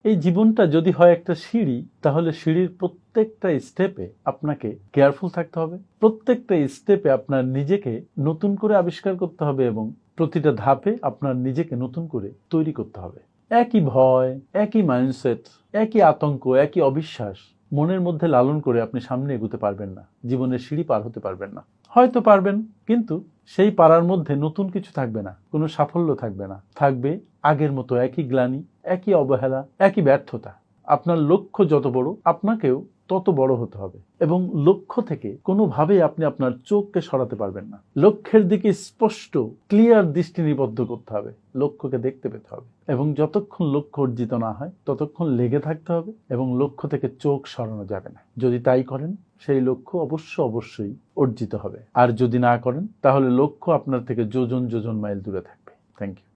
এই জীবনটা যদি হয় একটা সিঁড়ি, তাহলে সিঁড়ির প্রত্যেকটা স্টেপে আপনাকে কেয়ারফুল থাকতে হবে। প্রত্যেকটা স্টেপে আপনার নিজেকে নতুন করে আবিষ্কার করতে হবে এবং প্রতিটা ধাপে আপনার নিজেকে নতুন করে তৈরি করতে হবে। একই ভয়, একই মাইন্ডসেট, একই আতঙ্ক, একই অবিশ্বাস মনের মধ্যে লালন করে আপনি সামনে এগোতে পারবেন না, জীবনের সিঁড়ি পার হতে পারবেন না। হয়তো পারবেন, কিন্তু সেই পারার মধ্যে নতুন কিছু থাকবে না, কোনো সাফল্য থাকবে না, থাকবে আগের মতো একই গ্লানি, একই অবহেলা, একই ব্যর্থতা। আপনার লক্ষ্য যত বড়, আপনাকেও তত বড় হতে হবে এবং লক্ষ্য থেকে কোনোভাবেই আপনি আপনার চোখকে সরাতে পারবেন না। লক্ষ্যের দিকে স্পষ্ট ক্লিয়ার দৃষ্টি নিবদ্ধ করতে হবে, লক্ষ্যকে দেখতে পেতে হবে এবং যতক্ষণ লক্ষ্য অর্জিত না হয় ততক্ষণ লেগে থাকতে হবে এবং লক্ষ্য থেকে চোখ সরানো যাবে না। যদি তাই করেন, সেই লক্ষ্য অবশ্যই অর্জিত হবে। আর যদি না করেন, তাহলে লক্ষ্য আপনার থেকে যোজন যোজন মাইল দূরে থাকবে। Thank you.